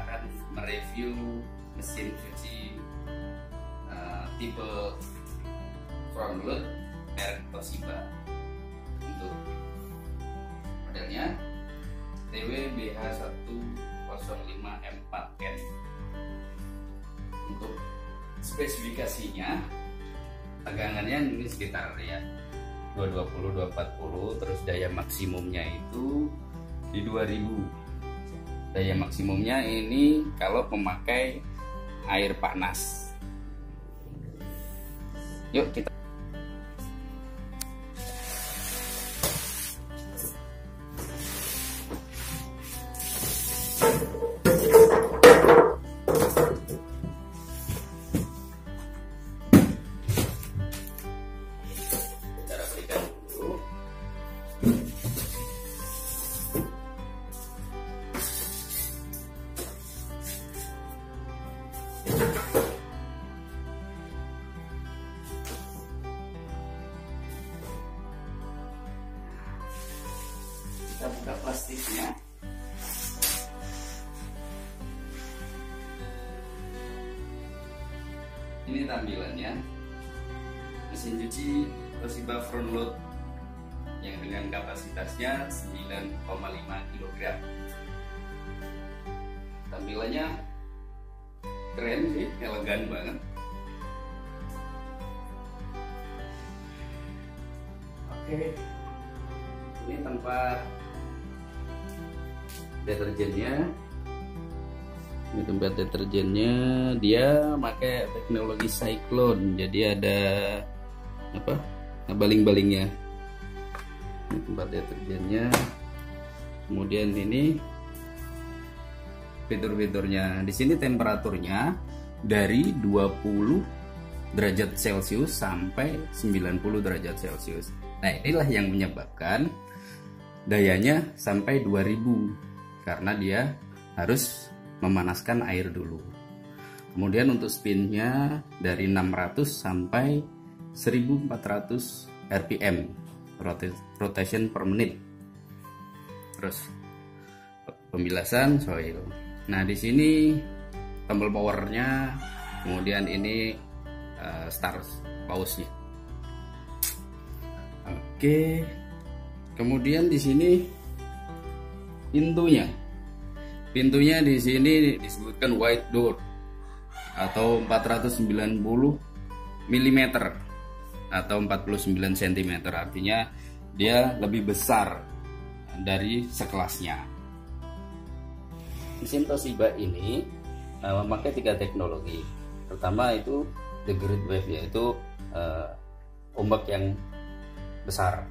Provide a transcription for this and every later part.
akan mereview mesin cuci tipe front load merek Toshiba. Untuk modelnya TWBH105M4N. Untuk spesifikasinya, tegangannya ini sekitar ya 220-240, terus daya maksimumnya itu di 2000. Daya maksimumnya ini kalau memakai air panas. Yuk kita rapikan dulu. Kita buka plastiknya. Ini tampilannya mesin cuci Toshiba front load yang dengan kapasitasnya 9,5 kg. Tampilannya keren sih, elegan banget. Oke, ini tempat deterjennya. Ini tempat deterjennya, dia pakai teknologi Cyclone, jadi ada apa? Baling-balingnya. Ini tempat deterjennya. Kemudian ini fitur-fiturnya. Di sini temperaturnya dari 20 derajat Celcius sampai 90 derajat Celcius. Nah, inilah yang menyebabkan dayanya sampai 2000 karena dia harus memanaskan air dulu. Kemudian untuk spinnya dari 600 sampai 1400 rpm, rotation per menit. Terus pembilasan soil. Nah, di sini tombol powernya, kemudian ini start pause-nya. Oke. Kemudian di sini pintunya. Pintunya di sini disebutkan wide door atau 490 mm atau 49 cm. Artinya dia lebih besar dari sekelasnya. Mesin Toshiba ini memakai 3 teknologi. Pertama itu the great wave, yaitu ombak yang besar.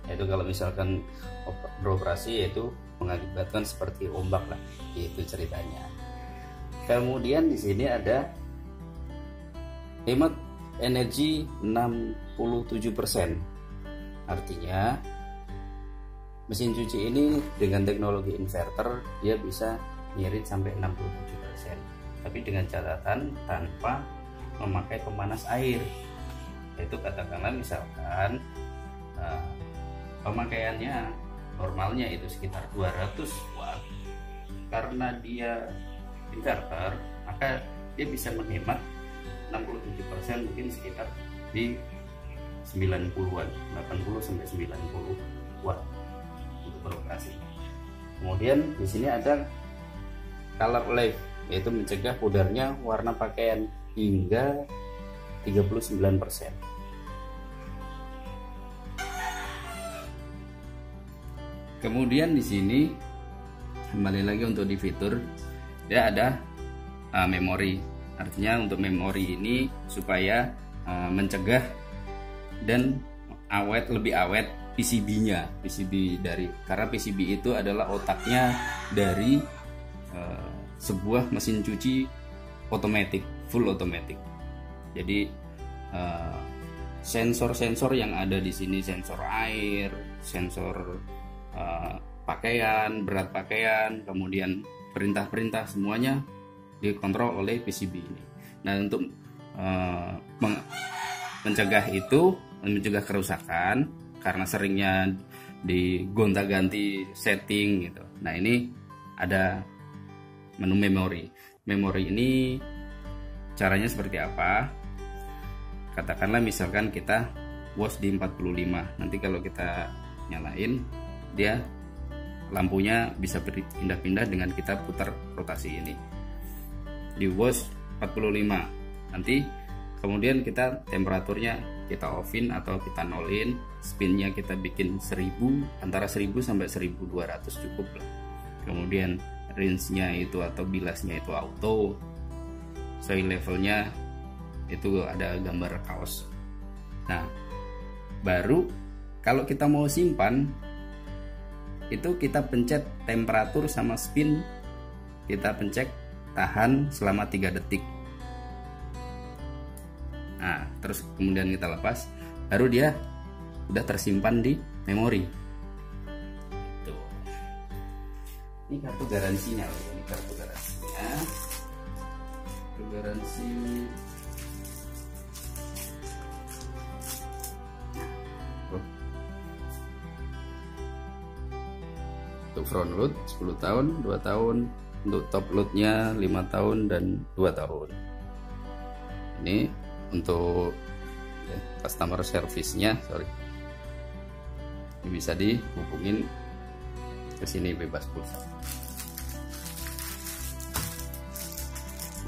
Yaitu kalau misalkan beroperasi yaitu mengakibatkan seperti ombak lah, itu ceritanya. Kemudian di sini ada hemat energi 67%. Artinya mesin cuci ini dengan teknologi inverter dia bisa ngirit sampai 67%. Tapi dengan catatan tanpa memakai pemanas air. Itu katakanlah misalkan pemakaiannya normalnya itu sekitar 200 watt, karena dia inverter maka dia bisa menghemat 67%, mungkin sekitar di 90-an, 80 sampai 90 watt untuk beroperasi. Kemudian di sini ada color life, yaitu mencegah pudarnya warna pakaian hingga 39%. Kemudian di sini kembali lagi untuk di fitur dia ada memori. Artinya untuk memori ini supaya mencegah dan lebih awet PCB-nya. PCB karena PCB itu adalah otaknya dari sebuah mesin cuci otomatis, full otomatis. Jadi sensor-sensor yang ada di sini, sensor air, sensor pakaian, berat pakaian, kemudian perintah-perintah semuanya dikontrol oleh PCB ini. Nah, untuk mencegah kerusakan karena seringnya digonta-ganti setting gitu. Nah, ini ada menu memori. Memori ini caranya seperti apa? Katakanlah misalkan kita wash di 45. Nanti kalau kita nyalain, dia lampunya bisa berpindah-pindah dengan kita putar rotasi ini. Di wash 45. Nanti kemudian kita temperaturnya kita offin atau kita nolin, spinnya kita bikin 1000, antara 1000 sampai 1200 cukup lah. Kemudian range-nya itu atau bilasnya itu auto, soil levelnya itu ada gambar kaos. Nah, baru kalau kita mau simpan itu kita pencet temperatur sama spin, kita pencet tahan selama 3 detik. Nah, terus kemudian kita lepas, baru dia udah tersimpan di memori. Tuh. Ini kartu garansinya, ini kartu garansinya. Kartu garansi. Untuk front load 10 tahun, 2 tahun. Untuk top loadnya 5 tahun dan 2 tahun. Ini untuk customer service-nya, ini bisa dihubungin ke sini bebas pulsa.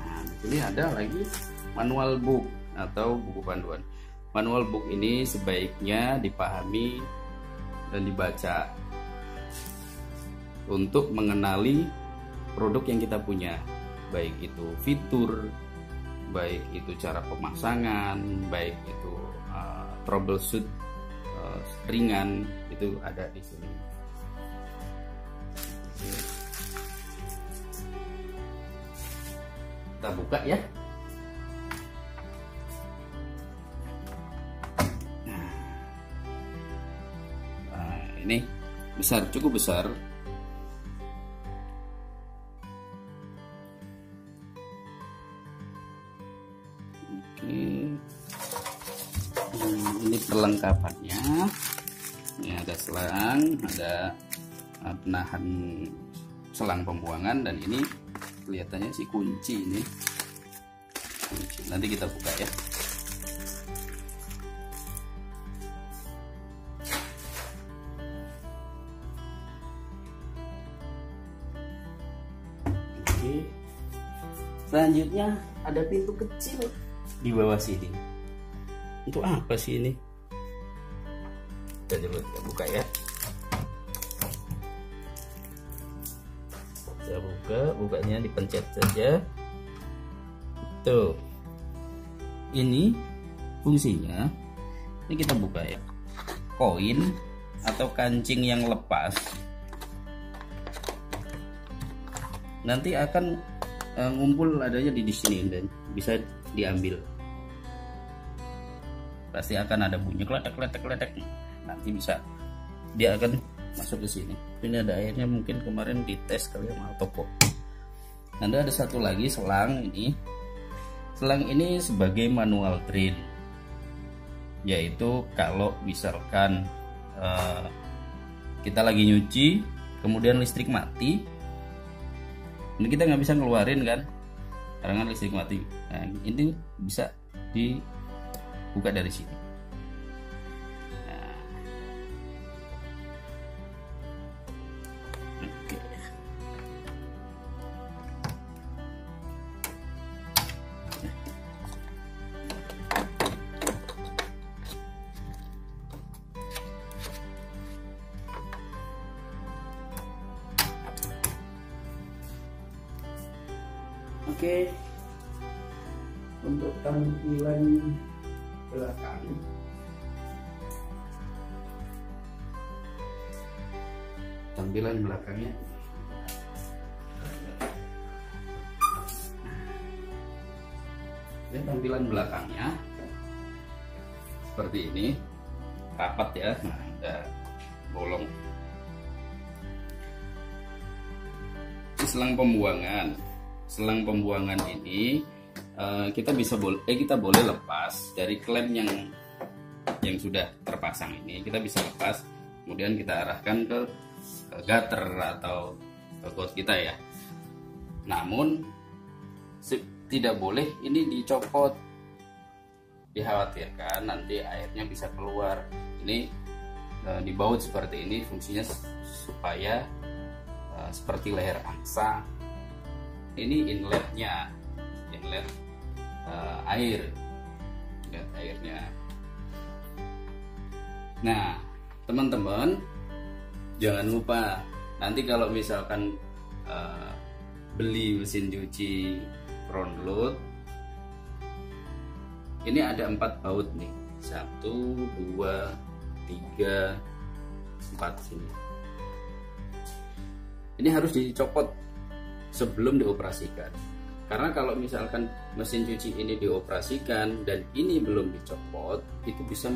Nah, di sini ada lagi manual book atau buku panduan. Manual book ini sebaiknya dipahami dan dibaca untuk mengenali produk yang kita punya, baik itu fitur, baik itu cara pemasangan, baik itu troubleshoot ringan, itu ada di sini. Kita buka ya. Nah, ini besar, cukup besar. Ini perlengkapannya. Ini ada selang, ada penahan selang pembuangan, dan ini kelihatannya sih kunci ini. Nanti kita buka ya. Oke. Selanjutnya ada pintu kecil di bawah sini. Untuk apa sih ini? Kita coba buka ya. Saya bukanya dipencet saja. Tuh. Ini fungsinya. Ini kita buka ya. Koin atau kancing yang lepas nanti akan ngumpul adanya di sini dan bisa diambil. Pasti akan ada bunyi kletek. Nanti bisa dia akan masuk ke sini. Ini ada airnya, mungkin kemarin dites kali ya sama toko. Nanti ada satu lagi selang ini. Selang ini sebagai manual drain, yaitu kalau misalkan kita lagi nyuci kemudian listrik mati, ini kita nggak bisa ngeluarin kan karena kan listrik mati. Nah, ini bisa dibuka dari sini. Nah. Oke. Oke, untuk tampilan belakang belakangnya ini tampilan belakangnya seperti ini, rapat ya. Nah, ada bolong. Selang pembuangan ini kita boleh lepas dari klem yang sudah terpasang ini. Kita bisa lepas, kemudian kita arahkan ke gutter atau ke got kita ya. Namun tidak boleh ini dicopot, dikhawatirkan nanti airnya bisa keluar. Ini dibaut seperti ini, fungsinya supaya seperti leher angsa. Ini inletnya, inlet air, inlet airnya. Nah teman-teman, jangan lupa nanti kalau misalkan beli mesin cuci front load, ini ada 4 baut nih, 1, 2, 3, 4 sini. Ini harus dicopot sebelum dioperasikan, karena kalau misalkan mesin cuci ini dioperasikan dan ini belum dicopot, itu bisa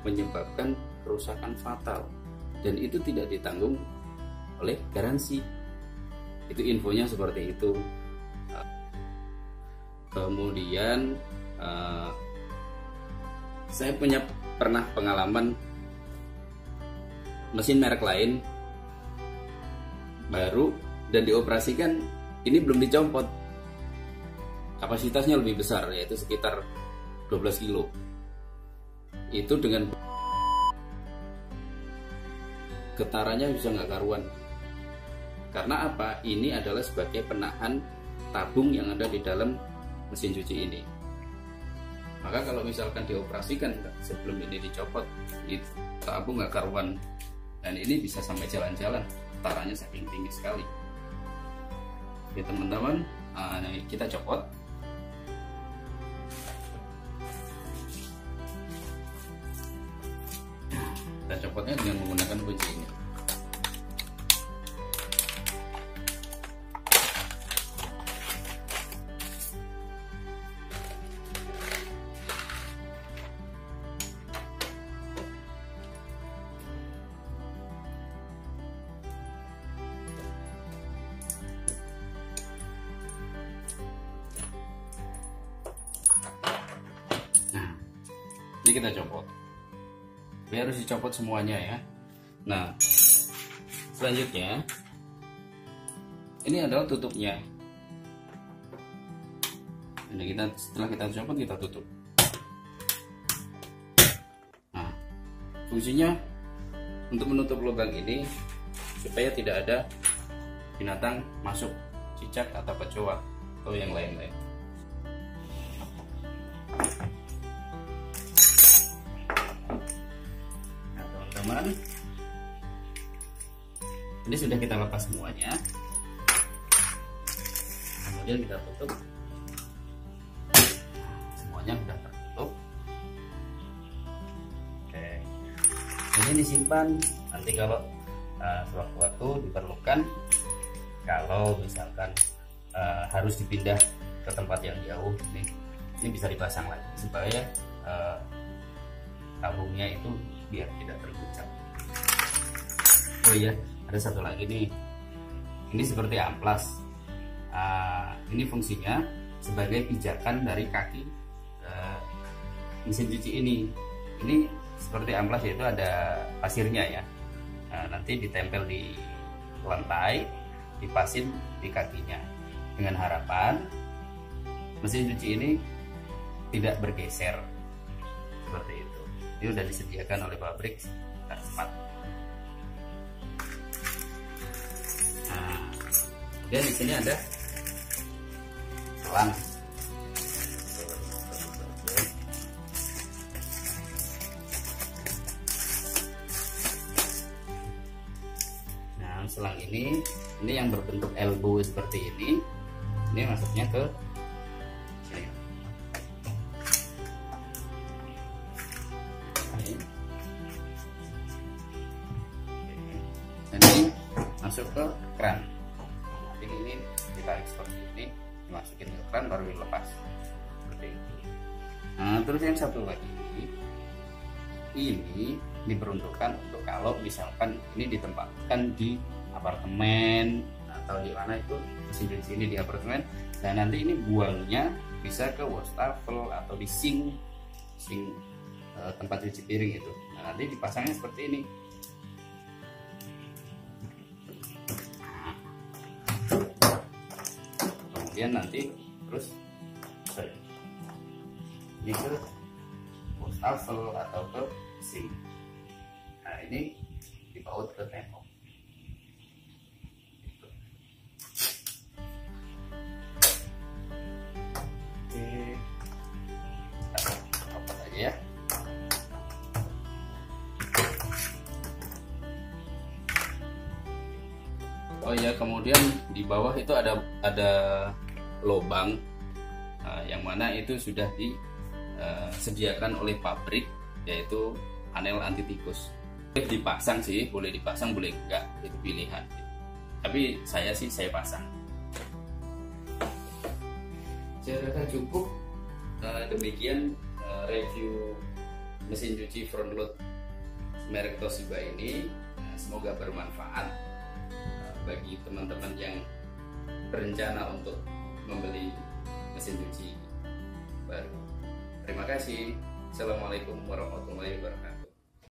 menyebabkan kerusakan fatal dan itu tidak ditanggung oleh garansi. Itu infonya seperti itu. Kemudian saya pernah pengalaman mesin merek lain baru dan dioperasikan, ini belum dicopot. Kapasitasnya lebih besar, yaitu sekitar 12 kilo. Itu dengan getarannya bisa nggak karuan. Karena apa? Ini adalah sebagai penahan tabung yang ada di dalam mesin cuci ini. Maka kalau misalkan dioperasikan sebelum ini dicopot, itu tabung nggak karuan, dan ini bisa sampai jalan-jalan, getarannya saking tinggi sekali. Oke teman-teman, kita copot. Kita copotnya dengan menggunakan kunci ini. Ini kita copot. Ini harus dicopot semuanya ya. Nah, selanjutnya ini adalah tutupnya. Ini setelah kita copot, kita tutup. Nah, fungsinya untuk menutup lubang ini supaya tidak ada binatang masuk, cicak atau kecoa atau yang lain-lain. Teman-teman, ini sudah kita lepas semuanya, kemudian kita tutup. Semuanya sudah tertutup. Oke, ini disimpan nanti kalau sewaktu-waktu diperlukan, kalau misalkan harus dipindah ke tempat yang jauh, ini bisa dipasang lagi supaya tabungnya itu biar tidak terguncang. Oh iya, ada satu lagi nih. Ini seperti amplas. Ini fungsinya sebagai pijakan dari kaki mesin cuci ini. Ini seperti amplas, yaitu ada pasirnya ya. Nanti ditempel di lantai, dipasin di kakinya, dengan harapan mesin cuci ini tidak bergeser seperti itu. Ini sudah disediakan oleh pabrik tempat. Nah, dan di sini ada selang. Nah, selang ini yang berbentuk elbow seperti ini. Ini masuknya ke sini. Ini masuk ke keran. Jadi ini ditarik seperti ini, dimasukin ke keran baru dilepas seperti itu. Nah, terus yang satu lagi, ini diperuntukkan untuk kalau misalkan ini ditempatkan di apartemen atau di mana itu mesin cuci ini di apartemen, dan nanti ini buangnya bisa ke wastafel atau di sink tempat cuci piring itu. Nah, nanti dipasangnya seperti ini. kemudian nanti terus ini ke wastafel atau ke sink. Nah ini dibaut ke tembok. Oke, apa aja ya. Oh ya, kemudian di bawah itu ada lubang, yang mana itu sudah disediakan oleh pabrik, yaitu panel anti tikus. Boleh dipasang sih, boleh dipasang, boleh enggak, itu pilihan. Tapi saya pasang. Saya rasa cukup. Demikian review mesin cuci front load merek Toshiba ini. Semoga bermanfaat bagi teman-teman yang berencana untuk membeli mesin cuci baru. Terima kasih. Assalamualaikum warahmatullahi wabarakatuh.